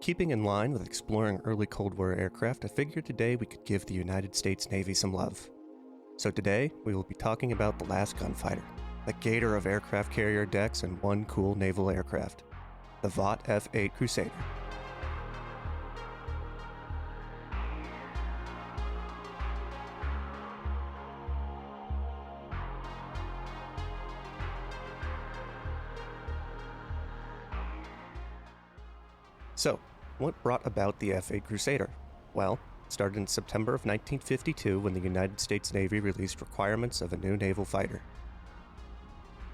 Keeping in line with exploring early Cold War aircraft, I figured today we could give the United States Navy some love. So today, we will be talking about the Last Gunfighter, the gator of aircraft carrier decks and one cool naval aircraft, the Vought F-8 Crusader. So, what brought about the F-8 Crusader? Well, it started in September of 1952 when the United States Navy released requirements of a new naval fighter.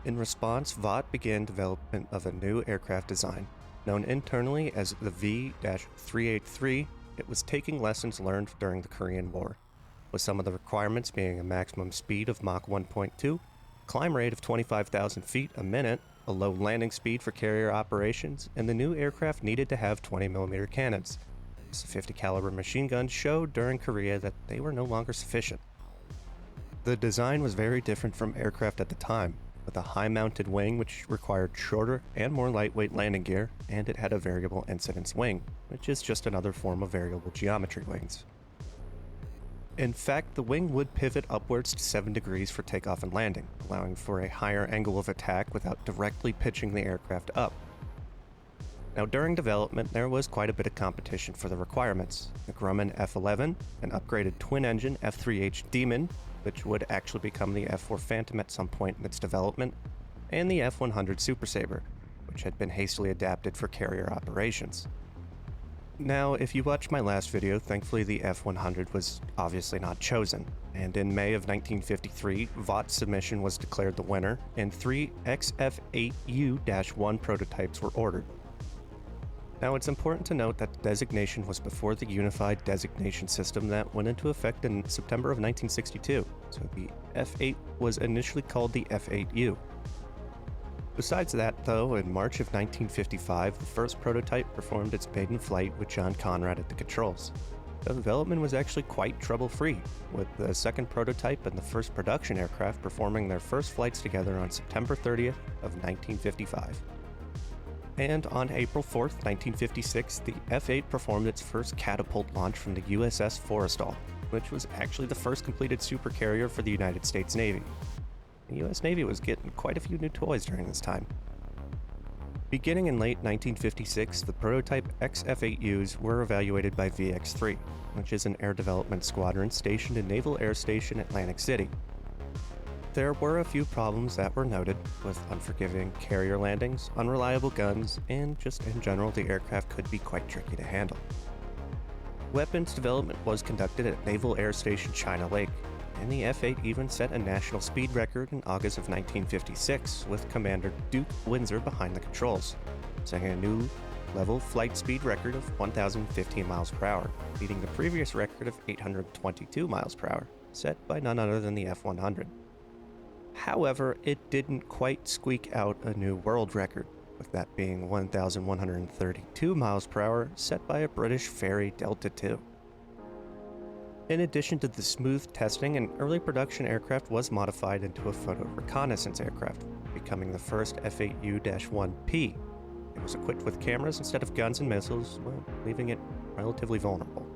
In response, Vought began development of a new aircraft design. Known internally as the V-383, it was taking lessons learned during the Korean War, with some of the requirements being a maximum speed of Mach 1.2, climb rate of 25,000 feet a minute, a low landing speed for carrier operations, and the new aircraft needed to have 20mm cannons. The 50 caliber machine guns showed during Korea that they were no longer sufficient. The design was very different from aircraft at the time, with a high-mounted wing which required shorter and more lightweight landing gear, and it had a variable incidence wing, which is just another form of variable geometry wings. In fact, the wing would pivot upwards to 7 degrees for takeoff and landing, allowing for a higher angle of attack without directly pitching the aircraft up. Now, during development, there was quite a bit of competition for the requirements. The Grumman F-11, an upgraded twin-engine F-3H Demon, which would actually become the F-4 Phantom at some point in its development, and the F-100 Super Sabre, which had been hastily adapted for carrier operations. Now, if you watched my last video, thankfully the F-100 was obviously not chosen, and in May of 1953, Vought's submission was declared the winner, and 3 XF-8U-1 prototypes were ordered. Now, it's important to note that the designation was before the unified designation system that went into effect in September of 1962, so the F-8 was initially called the F-8U. Besides that, though, in March of 1955, the first prototype performed its maiden flight with John Conrad at the controls. The development was actually quite trouble-free, with the second prototype and the first production aircraft performing their first flights together on September 30th of 1955. And on April 4th, 1956, the F-8 performed its first catapult launch from the USS Forrestal, which was actually the first completed supercarrier for the United States Navy. The U.S. Navy was getting quite a few new toys during this time. Beginning in late 1956, the prototype XF-8Us were evaluated by VX-3, which is an air development squadron stationed in Naval Air Station Atlantic City. There were a few problems that were noted, with unforgiving carrier landings, unreliable guns, and just in general the aircraft could be quite tricky to handle. Weapons development was conducted at Naval Air Station China Lake, and the F-8 even set a national speed record in August of 1956, with Commander Duke Windsor behind the controls, setting a new level flight speed record of 1,015 miles per hour, beating the previous record of 822 miles per hour, set by none other than the F-100. However, it didn't quite squeak out a new world record, with that being 1,132 miles per hour, set by a British Fairey Delta II. In addition to the smooth testing, an early production aircraft was modified into a photo reconnaissance aircraft, becoming the first F-8U-1P. It was equipped with cameras instead of guns and missiles, well, leaving it relatively vulnerable.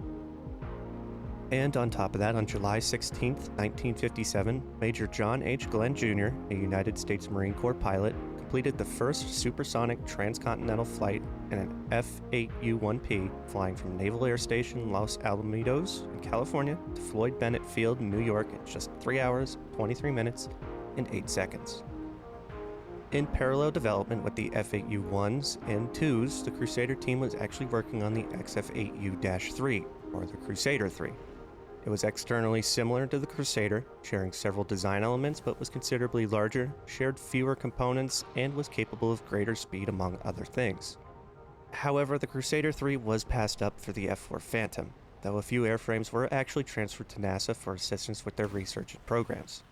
And on top of that, on July 16, 1957, Major John H. Glenn Jr., a United States Marine Corps pilot, completed the first supersonic transcontinental flight in an F-8U-1P, flying from Naval Air Station Los Alamitos in California to Floyd Bennett Field in New York in just 3 hours, 23 minutes, and 8 seconds. In parallel development with the F-8U-1s and 2s, the Crusader team was actually working on the XF-8U-3, or the Crusader 3. It was externally similar to the Crusader, sharing several design elements, but was considerably larger, shared fewer components, and was capable of greater speed among other things. However, the Crusader 3 was passed up for the F-4 Phantom, though a few airframes were actually transferred to NASA for assistance with their research and programs.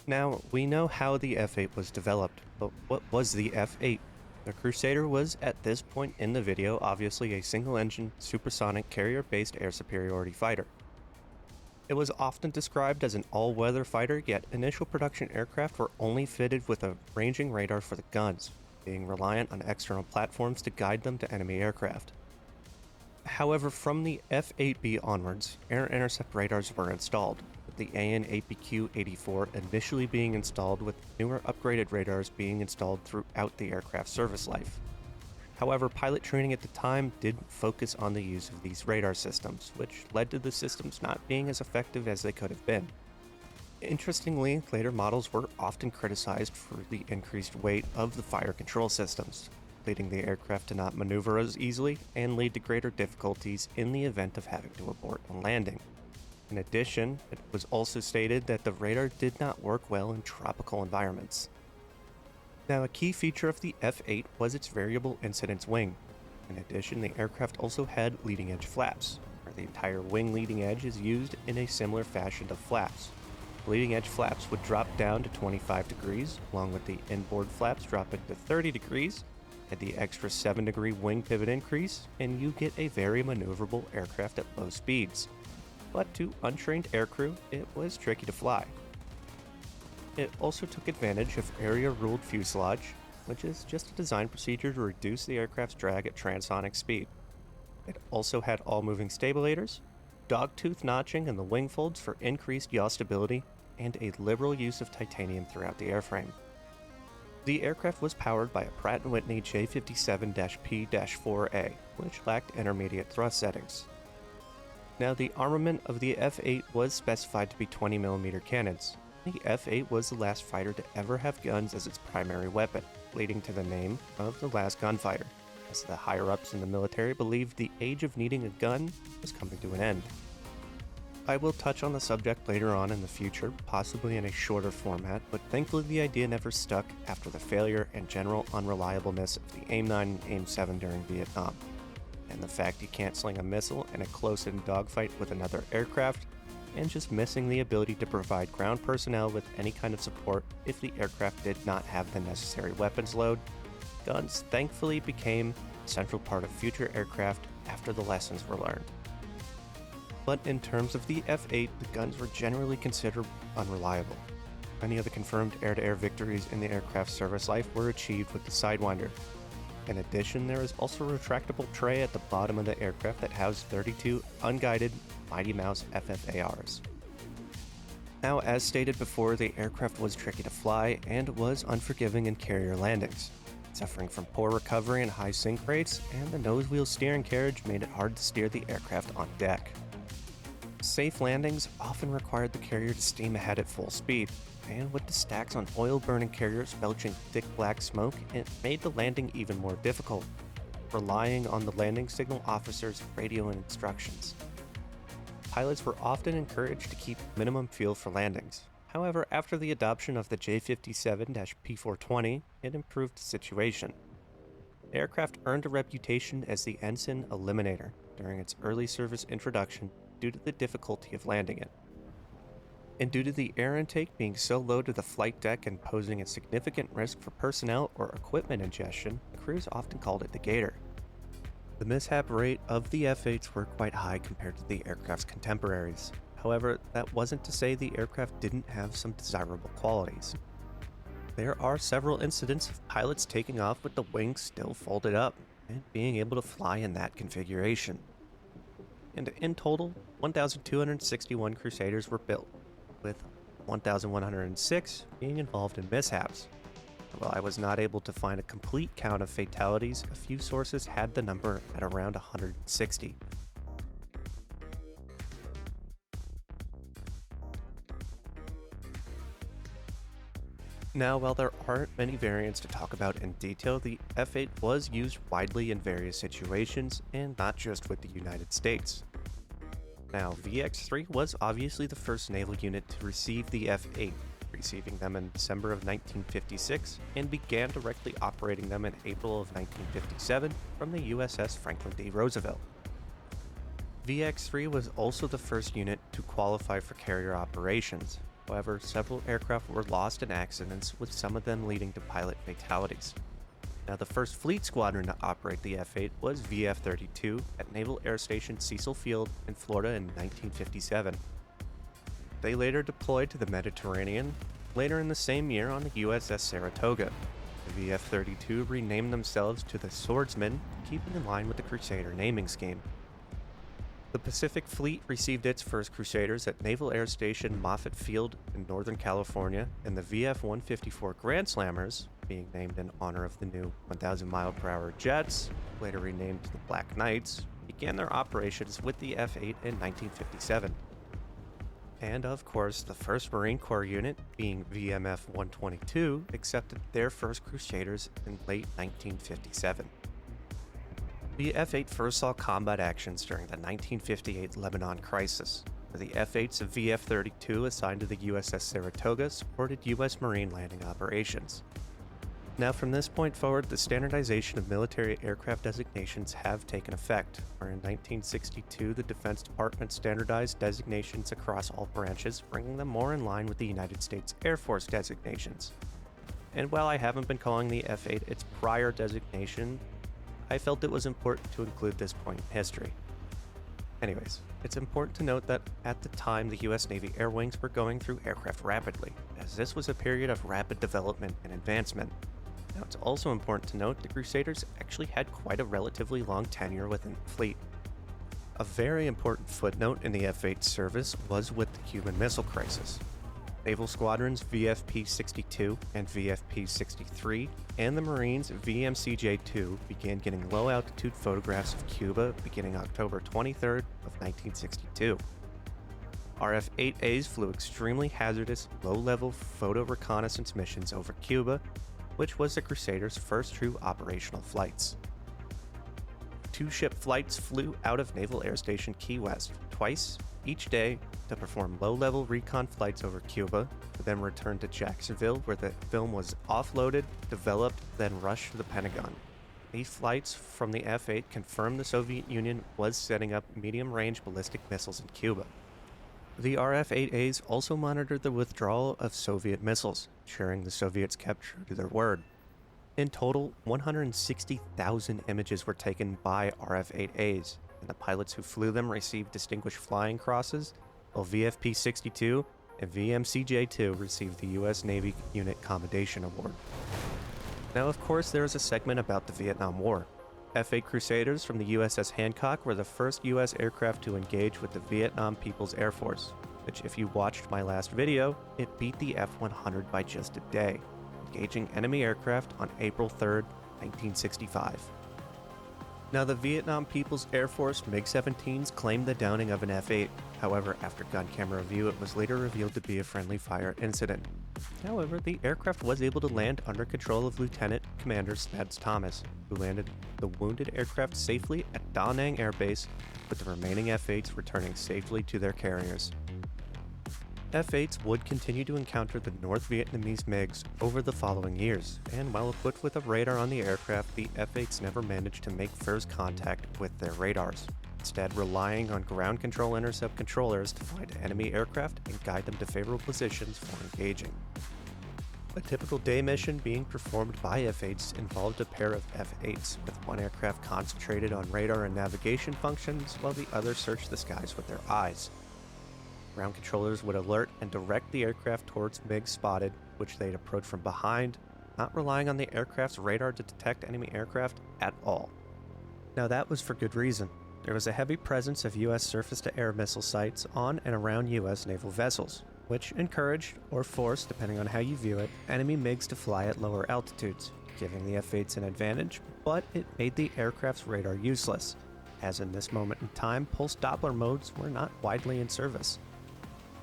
Now, we know how the F-8 was developed, but what was the F-8? The Crusader was, at this point in the video, obviously a single-engine, supersonic, carrier-based air superiority fighter. It was often described as an all-weather fighter, yet initial production aircraft were only fitted with a ranging radar for the guns, being reliant on external platforms to guide them to enemy aircraft. However, from the F-8B onwards, air intercept radars were installed, with the AN/APQ-84 initially being installed with newer upgraded radars being installed throughout the aircraft's service life. However, pilot training at the time did focus on the use of these radar systems, which led to the systems not being as effective as they could have been. Interestingly, later models were often criticized for the increased weight of the fire control systems, leading the aircraft to not maneuver as easily and lead to greater difficulties in the event of having to abort on landing. In addition, it was also stated that the radar did not work well in tropical environments. Now, a key feature of the F-8 was its variable incidence wing. In addition, the aircraft also had leading edge flaps, where the entire wing leading edge is used in a similar fashion to flaps. Leading edge flaps would drop down to 25 degrees, along with the inboard flaps dropping to 30 degrees, add the extra 7-degree wing pivot increase, and you get a very maneuverable aircraft at low speeds. But to untrained aircrew, it was tricky to fly. It also took advantage of area-ruled fuselage, which is just a design procedure to reduce the aircraft's drag at transonic speed. It also had all-moving stabilators, dogtooth notching in the wing folds for increased yaw stability, and a liberal use of titanium throughout the airframe. The aircraft was powered by a Pratt & Whitney J57-P-4A, which lacked intermediate thrust settings. Now, the armament of the F-8 was specified to be 20mm cannons. The F-8 was the last fighter to ever have guns as its primary weapon, leading to the name of the Last Gunfighter, as the higher-ups in the military believed the age of needing a gun was coming to an end. I will touch on the subject later on in the future, possibly in a shorter format, but thankfully the idea never stuck after the failure and general unreliableness of the AIM-9 and AIM-7 during Vietnam, and the fact you can't sling a missile in a close-in dogfight with another aircraft, and just missing the ability to provide ground personnel with any kind of support if the aircraft did not have the necessary weapons load. Guns thankfully became a central part of future aircraft after the lessons were learned. But in terms of the F-8, the guns were generally considered unreliable. Many of the confirmed air-to-air victories in the aircraft's service life were achieved with the Sidewinder. In addition, there is also a retractable tray at the bottom of the aircraft that housed 32 unguided Mighty Mouse FFARs. Now, as stated before, the aircraft was tricky to fly and was unforgiving in carrier landings, suffering from poor recovery and high sink rates, and the nose-wheel steering carriage made it hard to steer the aircraft on deck. Safe landings often required the carrier to steam ahead at full speed, and with the stacks on oil-burning carriers belching thick black smoke, it made the landing even more difficult, relying on the landing signal officer's radio and instructions. Pilots were often encouraged to keep minimum fuel for landings. However, after the adoption of the J57-P420, it improved the situation. The aircraft earned a reputation as the Ensign Eliminator during its early service introduction due to the difficulty of landing it. And due to the air intake being so low to the flight deck and posing a significant risk for personnel or equipment ingestion, crews often called it the Gator. The mishap rate of the F-8s were quite high compared to the aircraft's contemporaries. However, that wasn't to say the aircraft didn't have some desirable qualities. There are several incidents of pilots taking off with the wings still folded up and being able to fly in that configuration. And in total, 1,261 Crusaders were built, with 1,106 being involved in mishaps. While I was not able to find a complete count of fatalities, a few sources had the number at around 160. Now, while there aren't many variants to talk about in detail, the F-8 was used widely in various situations, and not just with the United States. Now, VX-3 was obviously the first naval unit to receive the F-8, receiving them in December of 1956, and began directly operating them in April of 1957 from the USS Franklin D. Roosevelt. VX-3 was also the first unit to qualify for carrier operations. However, several aircraft were lost in accidents, with some of them leading to pilot fatalities. Now, the first fleet squadron to operate the F-8 was VF-32 at Naval Air Station Cecil Field in Florida in 1957. They later deployed to the Mediterranean, later in the same year on the USS Saratoga. The VF-32 renamed themselves to the Swordsman, keeping in line with the Crusader naming scheme. The Pacific Fleet received its first Crusaders at Naval Air Station Moffett Field in Northern California, and the VF-154 Grand Slammers, being named in honor of the new 1,000-mile-per-hour jets, later renamed the Black Knights, began their operations with the F-8 in 1957. And of course, the 1st Marine Corps unit, being VMF-122, accepted their first Crusaders in late 1957. The F-8 first saw combat actions during the 1958 Lebanon crisis, where the F-8's VF-32 assigned to the USS Saratoga supported U.S. Marine landing operations. Now from this point forward, the standardization of military aircraft designations have taken effect, where in 1962 the Defense Department standardized designations across all branches, bringing them more in line with the United States Air Force designations. And while I haven't been calling the F-8 its prior designation, I felt it was important to include this point in history. Anyways, it's important to note that at the time the US Navy Air Wings were going through aircraft rapidly, as this was a period of rapid development and advancement. Now it's also important to note the Crusaders actually had quite a relatively long tenure within the fleet. A very important footnote in the F-8 service was with the Cuban Missile Crisis. Naval Squadrons VFP-62 and VFP-63 and the Marines VMCJ-2 began getting low-altitude photographs of Cuba beginning October 23rd of 1962. RF-8As flew extremely hazardous, low-level photo reconnaissance missions over Cuba, which was the Crusaders' first true operational flights. 2 ship flights flew out of Naval Air Station Key West twice each day to perform low-level recon flights over Cuba, to then return to Jacksonville where the film was offloaded, developed, then rushed to the Pentagon. These flights from the F-8 confirmed the Soviet Union was setting up medium-range ballistic missiles in Cuba. The RF-8As also monitored the withdrawal of Soviet missiles, ensuring the Soviets kept true to their word. In total, 160,000 images were taken by RF-8As, and the pilots who flew them received Distinguished Flying Crosses, while VFP-62 and VMCJ-2 received the U.S. Navy Unit Commendation Award. Now, of course, there is a segment about the Vietnam War. F-8 Crusaders from the USS Hancock were the first U.S. aircraft to engage with the Vietnam People's Air Force, which, if you watched my last video, it beat the F-100 by just a day, engaging enemy aircraft on April 3rd, 1965. Now, the Vietnam People's Air Force MiG-17s claimed the downing of an F-8. However, after gun camera review, it was later revealed to be a friendly fire incident. However, the aircraft was able to land under control of Lieutenant Commander Spads Thomas, who landed the wounded aircraft safely at Da Nang Air Base, with the remaining F-8s returning safely to their carriers. F-8s would continue to encounter the North Vietnamese MiGs over the following years, and while equipped with a radar on the aircraft, the F-8s never managed to make first contact with their radars, instead relying on ground control intercept controllers to find enemy aircraft and guide them to favorable positions for engaging. A typical day mission being performed by F-8s involved a pair of F-8s, with one aircraft concentrated on radar and navigation functions, while the other searched the skies with their eyes. Ground controllers would alert and direct the aircraft towards MiGs spotted, which they'd approach from behind, not relying on the aircraft's radar to detect enemy aircraft at all. Now that was for good reason. There was a heavy presence of U.S. surface-to-air missile sites on and around U.S. naval vessels, which encouraged, or forced, depending on how you view it, enemy MiGs to fly at lower altitudes, giving the F-8s an advantage, but it made the aircraft's radar useless, as in this moment in time, pulse Doppler modes were not widely in service.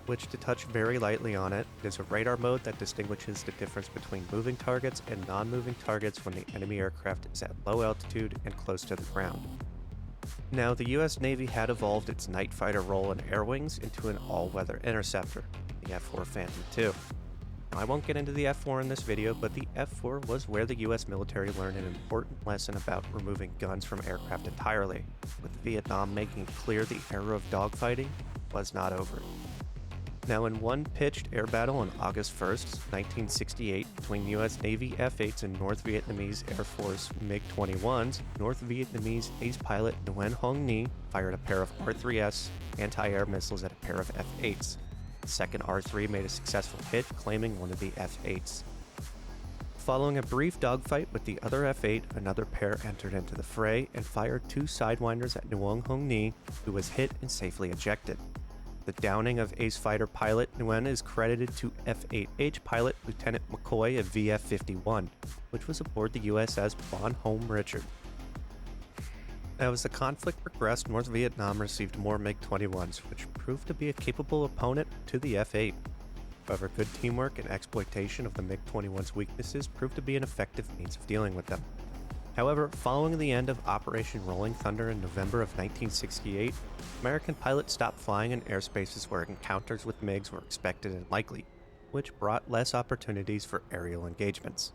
Which, to touch very lightly on it, is a radar mode that distinguishes the difference between moving targets and non-moving targets when the enemy aircraft is at low altitude and close to the ground. Now, the US Navy had evolved its night fighter role in air wings into an all-weather interceptor, the F-4 Phantom II. Now, I won't get into the F-4 in this video, but the F-4 was where the US military learned an important lesson about removing guns from aircraft entirely, with Vietnam making it clear the era of dogfighting was not over. Now, in one pitched air battle on August 1st, 1968, between U.S. Navy F-8s and North Vietnamese Air Force MiG-21s, North Vietnamese ace pilot Nguyen Hong Nhi fired a pair of R-3S anti-air missiles at a pair of F-8s. The second R3 made a successful hit, claiming one of the F-8s. Following a brief dogfight with the other F-8, another pair entered into the fray and fired 2 sidewinders at Nguyen Hong Ni, who was hit and safely ejected. The downing of ace fighter pilot Nguyen is credited to F-8H pilot Lieutenant McCoy of VF-51, which was aboard the USS Bon Homme Richard. Now, as the conflict progressed, North Vietnam received more MiG-21s, which proved to be a capable opponent to the F-8. However, good teamwork and exploitation of the MiG-21's weaknesses proved to be an effective means of dealing with them. However, following the end of Operation Rolling Thunder in November of 1968, American pilots stopped flying in airspaces where encounters with MiGs were expected and likely, which brought less opportunities for aerial engagements.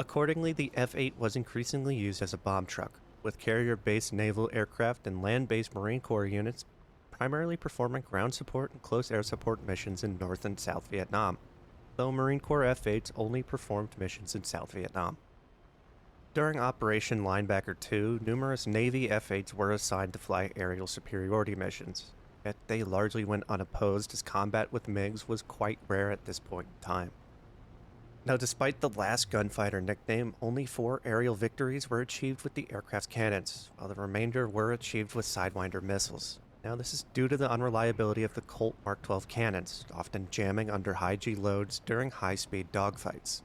Accordingly, the F-8 was increasingly used as a bomb truck, with carrier-based naval aircraft and land-based Marine Corps units primarily performing ground support and close air support missions in North and South Vietnam, though Marine Corps F-8s only performed missions in South Vietnam. During Operation Linebacker II, numerous Navy F-8s were assigned to fly aerial superiority missions, yet they largely went unopposed as combat with MiGs was quite rare at this point in time. Now, despite the Last Gunfighter nickname, only 4 aerial victories were achieved with the aircraft's cannons, while the remainder were achieved with Sidewinder missiles. Now, this is due to the unreliability of the Colt Mark 12 cannons, often jamming under high G loads during high-speed dogfights.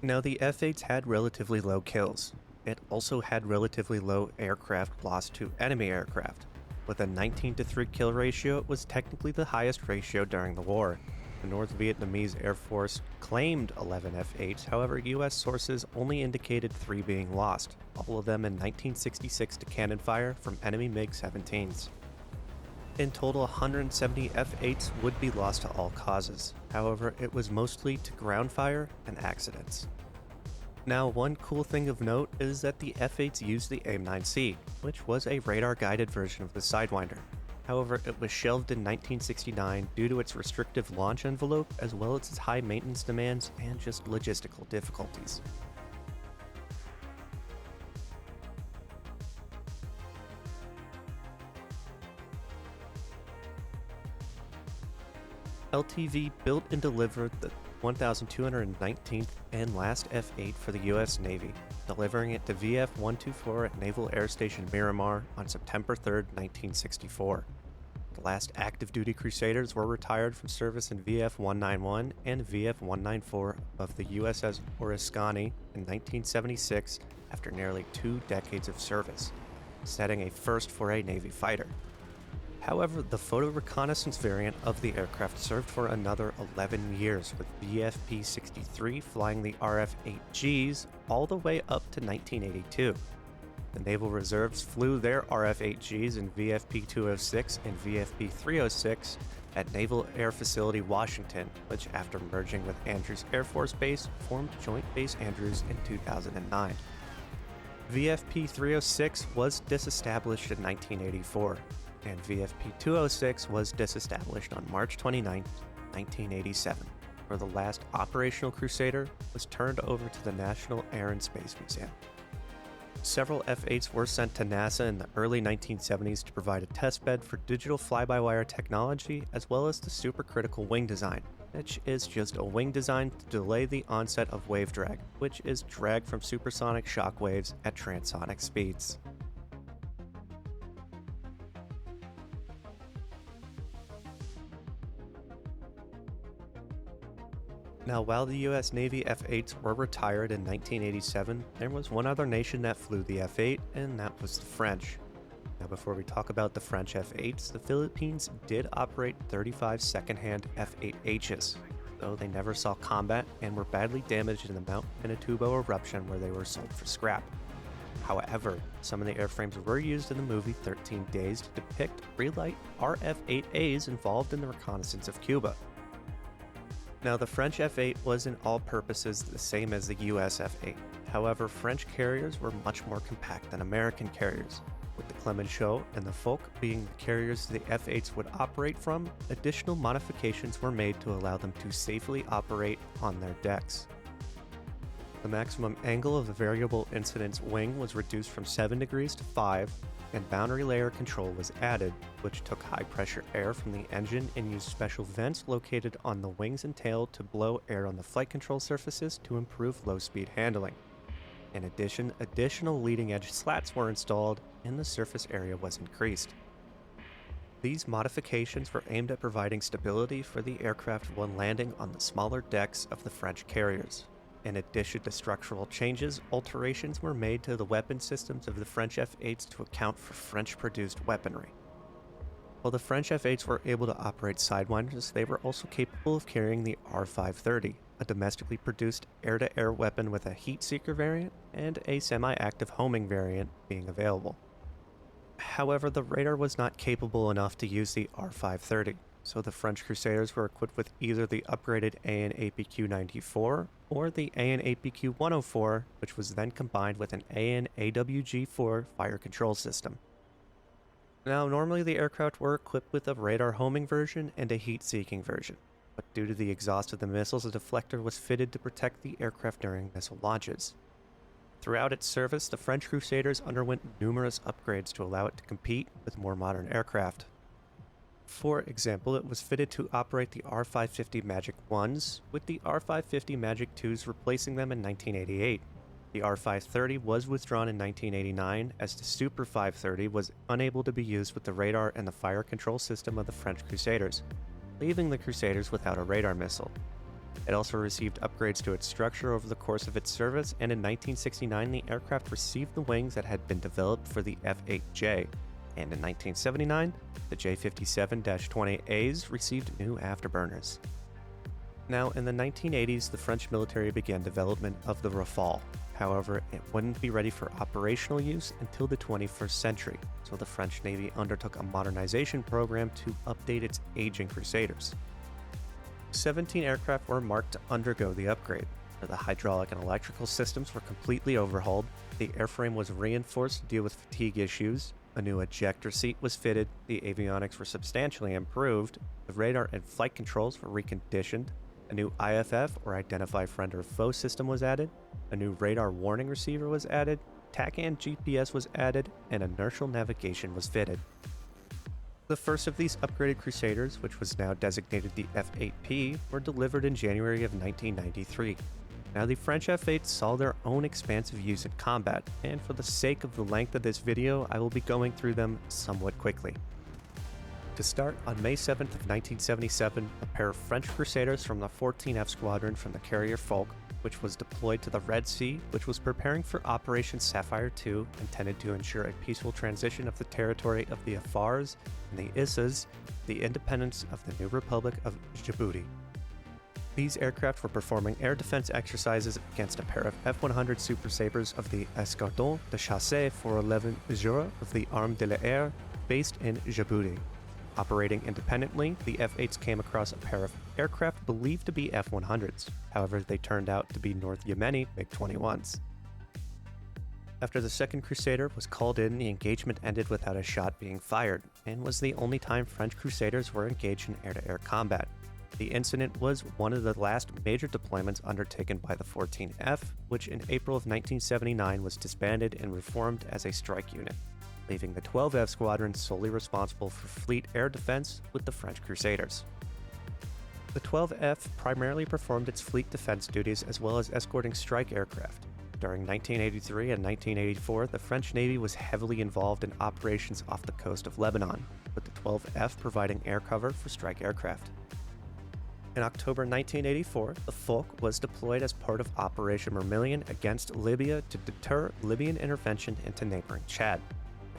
Now, the F-8s had relatively low kills. It also had relatively low aircraft loss to enemy aircraft. With a 19-to-3 kill ratio, it was technically the highest ratio during the war. The North Vietnamese Air Force claimed 11 F-8s, however, U.S. sources only indicated 3 being lost, all of them in 1966 to cannon fire from enemy MiG-17s. In total, 170 F-8s would be lost to all causes. However, it was mostly to ground fire and accidents. Now, one cool thing of note is that the F-8s used the AIM-9C, which was a radar-guided version of the Sidewinder. However, it was shelved in 1969 due to its restrictive launch envelope as well as its high maintenance demands and just logistical difficulties. LTV built and delivered the 1,219th and last F-8 for the U.S. Navy, delivering it to VF-124 at Naval Air Station Miramar on September 3, 1964. The last active-duty Crusaders were retired from service in VF-191 and VF-194 above the USS Oriskany in 1976 after nearly 2 decades of service, setting a first for a Navy fighter. However, the photo reconnaissance variant of the aircraft served for another 11 years, with VFP-63 flying the RF-8Gs all the way up to 1982. The Naval Reserves flew their RF-8Gs in VFP-206 and VFP-306 at Naval Air Facility Washington, which, after merging with Andrews Air Force Base, formed Joint Base Andrews in 2009. VFP-306 was disestablished in 1984. And VFP-206 was disestablished on March 29, 1987, where the last operational Crusader was turned over to the National Air and Space Museum. Several F-8s were sent to NASA in the early 1970s to provide a testbed for digital fly-by-wire technology as well as the supercritical wing design, which is just a wing design to delay the onset of wave drag, which is drag from supersonic shock waves at transonic speeds. Now, while the U.S. Navy F-8s were retired in 1987, there was one other nation that flew the F-8, and that was the French. Now, before we talk about the French F-8s, the Philippines did operate 35 second-hand F-8Hs, though they never saw combat and were badly damaged in the Mount Pinatubo eruption where they were sold for scrap. However, some of the airframes were used in the movie 13 Days to depict real-life RF-8As involved in the reconnaissance of Cuba. Now, the French F-8 was in all purposes the same as the US F-8. However, French carriers were much more compact than American carriers. With the Clemenceau and the Foch being the carriers the F-8s would operate from, additional modifications were made to allow them to safely operate on their decks. The maximum angle of the variable incidence wing was reduced from 7 degrees to 5, and boundary layer control was added, which took high-pressure air from the engine and used special vents located on the wings and tail to blow air on the flight control surfaces to improve low-speed handling. In addition, additional leading-edge slats were installed, and the surface area was increased. These modifications were aimed at providing stability for the aircraft when landing on the smaller decks of the French carriers. In addition to structural changes, alterations were made to the weapon systems of the French F-8s to account for French-produced weaponry. While the French F-8s were able to operate sidewinders, they were also capable of carrying the R-530, a domestically produced air-to-air weapon with a heat-seeker variant and a semi-active homing variant being available. However, the radar was not capable enough to use the R-530, so the French Crusaders were equipped with either the upgraded AN/APQ-94 or the AN/APQ-104, which was then combined with an AN/AWG-4 fire control system. Now, normally the aircraft were equipped with a radar homing version and a heat-seeking version, but due to the exhaust of the missiles, a deflector was fitted to protect the aircraft during missile launches. Throughout its service, the French Crusaders underwent numerous upgrades to allow it to compete with more modern aircraft. For example, it was fitted to operate the R-550 Magic 1s, with the R-550 Magic 2s replacing them in 1988. The R-530 was withdrawn in 1989, as the Super 530 was unable to be used with the radar and the fire control system of the French Crusaders, leaving the Crusaders without a radar missile. It also received upgrades to its structure over the course of its service, and in 1969 the aircraft received the wings that had been developed for the F-8J, and in 1979, the J-57-20As received new afterburners. Now, in the 1980s, the French military began development of the Rafale. However, it wouldn't be ready for operational use until the 21st century, so the French Navy undertook a modernization program to update its aging Crusaders. 17 aircraft were marked to undergo the upgrade. The hydraulic and electrical systems were completely overhauled, the airframe was reinforced to deal with fatigue issues, a new ejector seat was fitted, the avionics were substantially improved, the radar and flight controls were reconditioned, a new IFF or Identify Friend or Foe system was added, a new radar warning receiver was added, TACAN GPS was added, and inertial navigation was fitted. The first of these upgraded Crusaders, which was now designated the F-8P, were delivered in January of 1993. Now, the French F-8s saw their own expansive use in combat, and for the sake of the length of this video, I will be going through them somewhat quickly. To start, on May 7th of 1977, a pair of French Crusaders from the 14F Squadron from the carrier Foch, which was deployed to the Red Sea, which was preparing for Operation Sapphire II, intended to ensure a peaceful transition of the territory of the Afars and the Issas, the independence of the new Republic of Djibouti. These aircraft were performing air defense exercises against a pair of F-100 Super Sabres of the Escadron de Chasse 411 Jura of the Arme de l'Air, based in Djibouti. Operating independently, the F-8s came across a pair of aircraft believed to be F-100s. However, they turned out to be North Yemeni MiG-21s. After the second Crusader was called in, the engagement ended without a shot being fired, and was the only time French Crusaders were engaged in air-to-air combat. The incident was one of the last major deployments undertaken by the 14F, which in April of 1979 was disbanded and reformed as a strike unit, leaving the 12F Squadron solely responsible for fleet air defense with the French Crusaders. The 12F primarily performed its fleet defense duties as well as escorting strike aircraft. During 1983 and 1984, the French Navy was heavily involved in operations off the coast of Lebanon, with the 12F providing air cover for strike aircraft. In October 1984, the Foch was deployed as part of Operation Vermilion against Libya to deter Libyan intervention into neighboring Chad.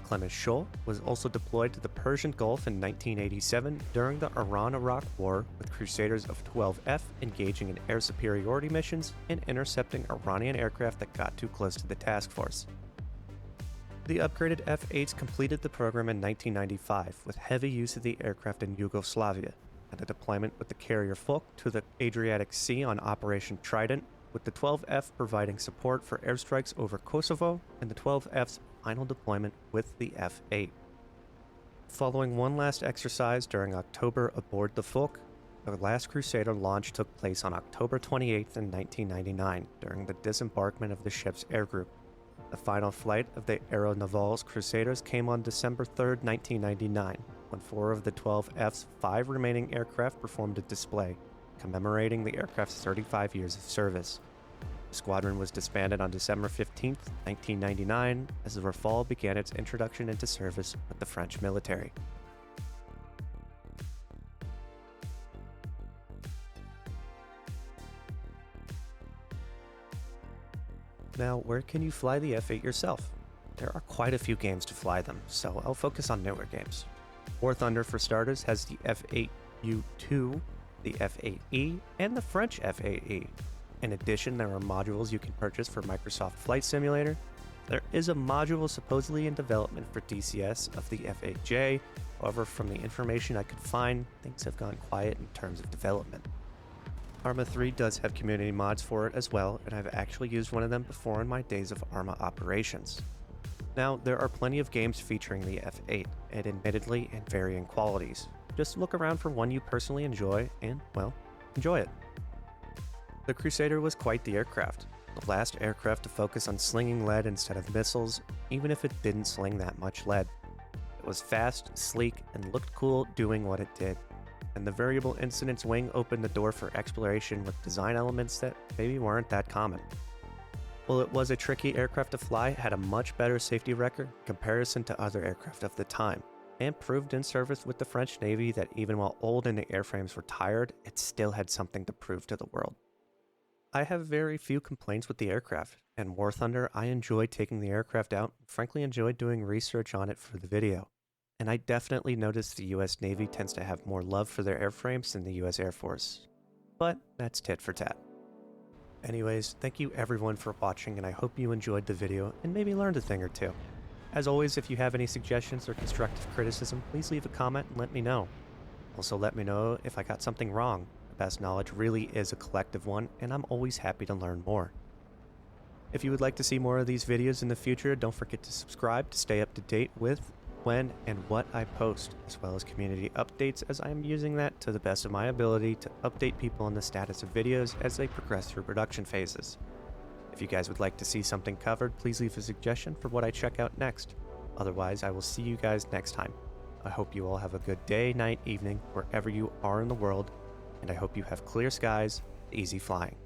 Clement Scholl was also deployed to the Persian Gulf in 1987 during the Iran-Iraq War, with Crusaders of 12F engaging in air superiority missions and intercepting Iranian aircraft that got too close to the task force. The upgraded F-8s completed the program in 1995 with heavy use of the aircraft in Yugoslavia, and a deployment with the carrier Foch to the Adriatic Sea on Operation Trident, with the 12F providing support for airstrikes over Kosovo, and the 12F's final deployment with the F-8. Following one last exercise during October aboard the Foch, the last Crusader launch took place on October 28th in 1999 during the disembarkment of the ship's air group. The final flight of the Aeronaval's Crusaders came on December 3, 1999, when 4 of the 12 F's 5 remaining aircraft performed a display, commemorating the aircraft's 35 years of service. The squadron was disbanded on December 15, 1999, as the Rafale began its introduction into service with the French military. Now, where can you fly the F-8 yourself? There are quite a few games to fly them, so I'll focus on newer games. War Thunder, for starters, has the F-8U2, the F-8E, and the French F-8E. In addition, there are modules you can purchase for Microsoft Flight Simulator. There is a module supposedly in development for DCS of the F-8J, however, from the information I could find, things have gone quiet in terms of development. Arma 3 does have community mods for it as well, and I've actually used one of them before in my days of Arma operations. Now, there are plenty of games featuring the F-8, and admittedly in varying qualities. Just look around for one you personally enjoy, and, well, enjoy it. The Crusader was quite the aircraft. The last aircraft to focus on slinging lead instead of missiles, even if it didn't sling that much lead. It was fast, sleek, and looked cool doing what it did. And the variable incidence wing opened the door for exploration with design elements that maybe weren't that common. While it was a tricky aircraft to fly, it had a much better safety record in comparison to other aircraft of the time, and proved in service with the French Navy that even while old and the airframes were tired, it still had something to prove to the world. I have very few complaints with the aircraft, and War Thunder, I enjoyed taking the aircraft out, and frankly enjoyed doing research on it for the video. And I definitely noticed the US Navy tends to have more love for their airframes than the US Air Force. But that's tit for tat. Anyways, thank you everyone for watching, and I hope you enjoyed the video and maybe learned a thing or two. As always, if you have any suggestions or constructive criticism, please leave a comment and let me know. Also let me know if I got something wrong. The best knowledge really is a collective one, and I'm always happy to learn more. If you would like to see more of these videos in the future, don't forget to subscribe to stay up to date with when and what I post, as well as community updates, as I am using that to the best of my ability to update people on the status of videos as they progress through production phases. If you guys would like to see something covered, please leave a suggestion for what I check out next. Otherwise, I will see you guys next time. I hope you all have a good day, night, evening, wherever you are in the world, and I hope you have clear skies, easy flying.